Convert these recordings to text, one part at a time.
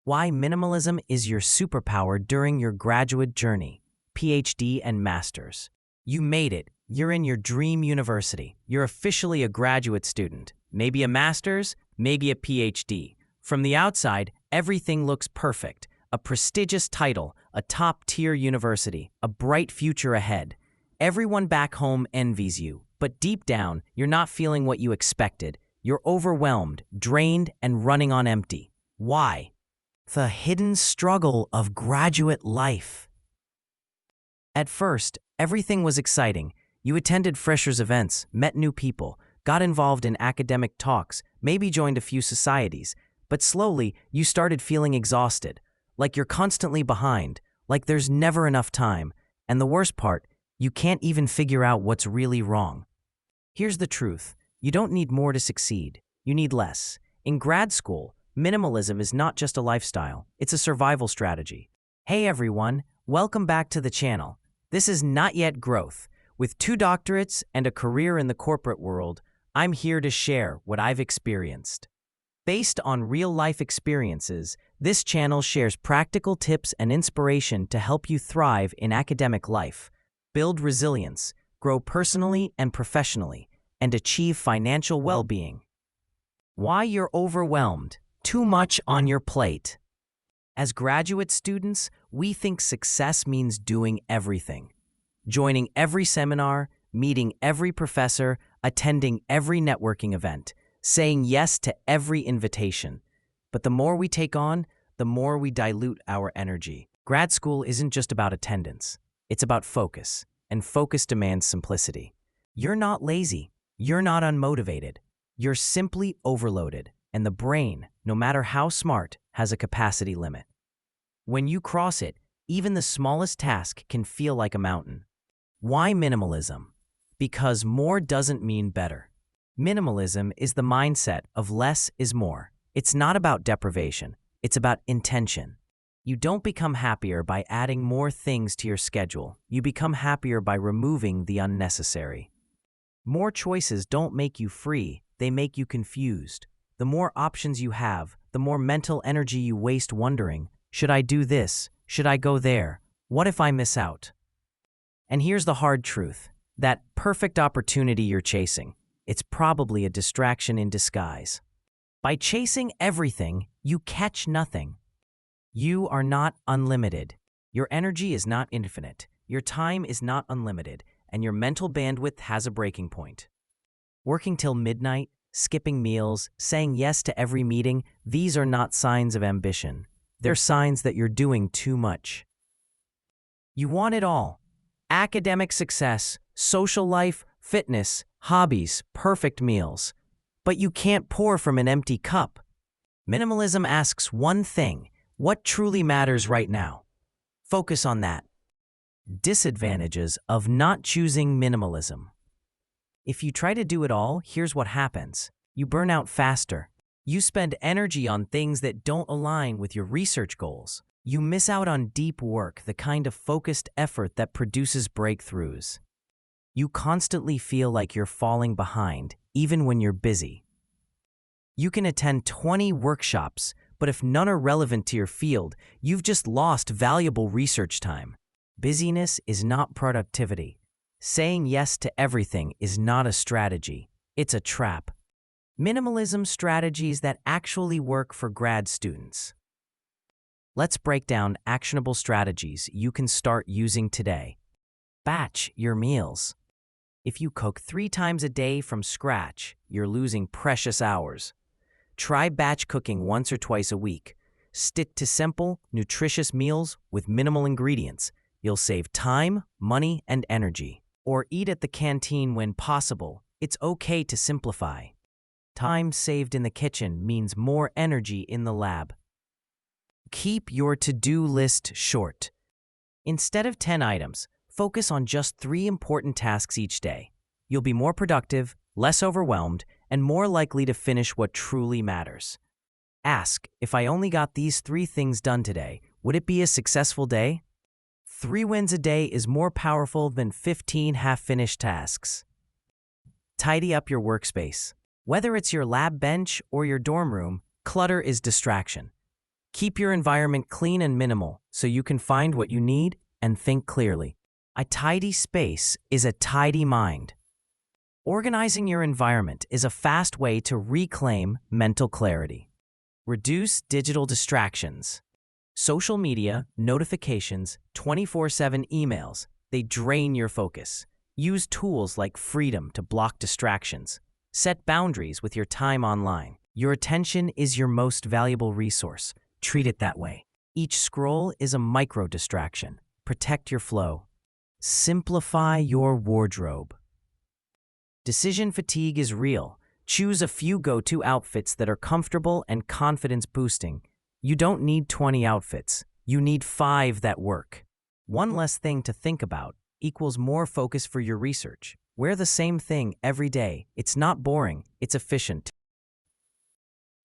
Why minimalism is your superpower during your graduate journey, PhD and master's. You made it. You're in your dream university. You're officially a graduate student. Maybe a master's, maybe a PhD. From the outside, everything looks perfect. A prestigious title, a top-tier university, a bright future ahead. Everyone back home envies you, but deep down, you're not feeling what you expected. You're overwhelmed, drained, and running on empty. Why? The hidden struggle of graduate life. At first, everything was exciting. You attended freshers' events, met new people, got involved in academic talks, maybe joined a few societies. But slowly, you started feeling exhausted, like you're constantly behind, like there's never enough time. And the worst part, you can't even figure out what's really wrong. Here's the truth. You don't need more to succeed. You need less. In grad school, minimalism is not just a lifestyle, it's a survival strategy. Hey everyone, welcome back to the channel. This is Not Yet Growth. With 2 doctorates and a career in the corporate world, I'm here to share what I've experienced. Based on real-life experiences, this channel shares practical tips and inspiration to help you thrive in academic life, build resilience, grow personally and professionally, and achieve financial well-being. Why you're overwhelmed? Too much on your plate. As graduate students, we think success means doing everything. Joining every seminar, meeting every professor, attending every networking event, saying yes to every invitation. But the more we take on, the more we dilute our energy. Grad school isn't just about attendance. It's about focus, and focus demands simplicity. You're not lazy. You're not unmotivated. You're simply overloaded, and the brain, no matter how smart, has a capacity limit. When you cross it, even the smallest task can feel like a mountain. Why minimalism? Because more doesn't mean better. Minimalism is the mindset of less is more. It's not about deprivation. It's about intention. You don't become happier by adding more things to your schedule. You become happier by removing the unnecessary. More choices don't make you free. They make you confused. The more options you have, the more mental energy you waste wondering, should I do this? Should I go there? What if I miss out? And here's the hard truth. That perfect opportunity you're chasing, it's probably a distraction in disguise. By chasing everything, you catch nothing. You are not unlimited. Your energy is not infinite. Your time is not unlimited, and your mental bandwidth has a breaking point. Working till midnight, skipping meals, saying yes to every meeting, these are not signs of ambition. They're signs that you're doing too much. You want it all. Academic success, social life, fitness, hobbies, perfect meals. But you can't pour from an empty cup. Minimalism asks one thing: what truly matters right now? Focus on that. Disadvantages of not choosing minimalism. If you try to do it all, here's what happens. You burn out faster. You spend energy on things that don't align with your research goals. You miss out on deep work, the kind of focused effort that produces breakthroughs. You constantly feel like you're falling behind, even when you're busy. You can attend 20 workshops, but if none are relevant to your field, you've just lost valuable research time. Busyness is not productivity. Saying yes to everything is not a strategy. It's a trap. Minimalism strategies that actually work for grad students. Let's break down actionable strategies you can start using today. Batch your meals. If you cook 3 times a day from scratch, you're losing precious hours. Try batch cooking once or twice a week. Stick to simple, nutritious meals with minimal ingredients. You'll save time, money, and energy. Or eat at the canteen when possible. It's okay to simplify. Time saved in the kitchen means more energy in the lab. Keep your to-do list short. Instead of 10 items, focus on just 3 important tasks each day. You'll be more productive, less overwhelmed, and more likely to finish what truly matters. Ask, if I only got these 3 things done today, would it be a successful day? 3 wins a day is more powerful than 15 half-finished tasks. Tidy up your workspace. Whether it's your lab bench or your dorm room, clutter is distraction. Keep your environment clean and minimal so you can find what you need and think clearly. A tidy space is a tidy mind. Organizing your environment is a fast way to reclaim mental clarity. Reduce digital distractions. Social media, notifications, 24/7 emails, they drain your focus. Use tools like Freedom to block distractions. Set boundaries with your time online. Your attention is your most valuable resource. Treat it that way. Each scroll is a micro-distraction. Protect your flow. Simplify your wardrobe. Decision fatigue is real. Choose a few go-to outfits that are comfortable and confidence-boosting. You don't need 20 outfits. You need 5 that work. One less thing to think about equals more focus for your research. Wear the same thing every day. It's not boring, it's efficient.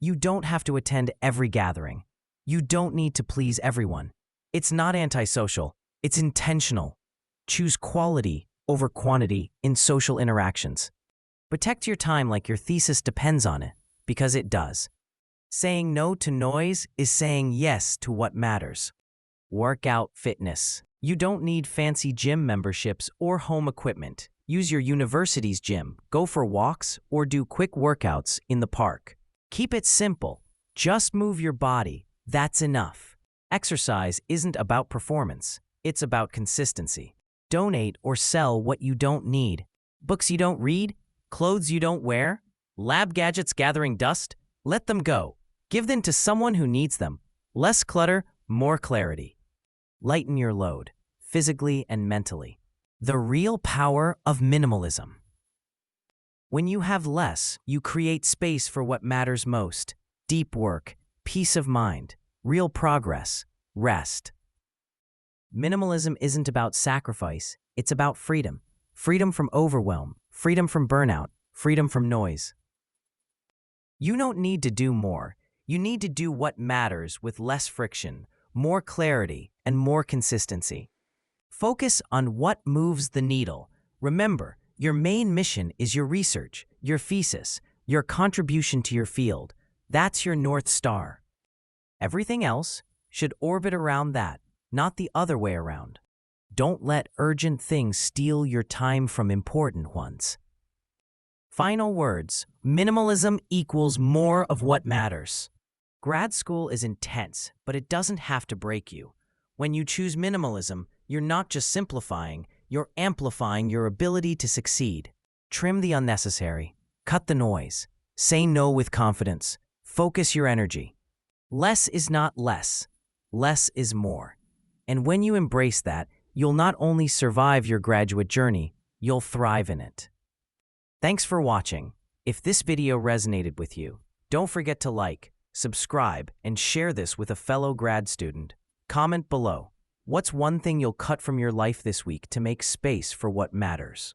You don't have to attend every gathering. You don't need to please everyone. It's not antisocial, it's intentional. Choose quality over quantity in social interactions. Protect your time like your thesis depends on it, because it does. Saying no to noise is saying yes to what matters. Workout fitness. You don't need fancy gym memberships or home equipment. Use your university's gym, go for walks, or do quick workouts in the park. Keep it simple. Just move your body. That's enough. Exercise isn't about performance. It's about consistency. Donate or sell what you don't need. Books you don't read? Clothes you don't wear? Lab gadgets gathering dust? Let them go. Give them to someone who needs them. Less clutter, more clarity. Lighten your load, physically and mentally. The real power of minimalism. When you have less, you create space for what matters most. Deep work, peace of mind, real progress, rest. Minimalism isn't about sacrifice, it's about freedom. Freedom from overwhelm, freedom from burnout, freedom from noise. You don't need to do more. You need to do what matters with less friction, more clarity, and more consistency. Focus on what moves the needle. Remember, your main mission is your research, your thesis, your contribution to your field. That's your North Star. Everything else should orbit around that, not the other way around. Don't let urgent things steal your time from important ones. Final words. Minimalism equals more of what matters. Grad school is intense, but it doesn't have to break you. When you choose minimalism, you're not just simplifying, you're amplifying your ability to succeed. Trim the unnecessary. Cut the noise. Say no with confidence. Focus your energy. Less is not less. Less is more. And when you embrace that, you'll not only survive your graduate journey, you'll thrive in it. Thanks for watching. If this video resonated with you, don't forget to like, subscribe, and share this with a fellow grad student. Comment below. What's one thing you'll cut from your life this week to make space for what matters?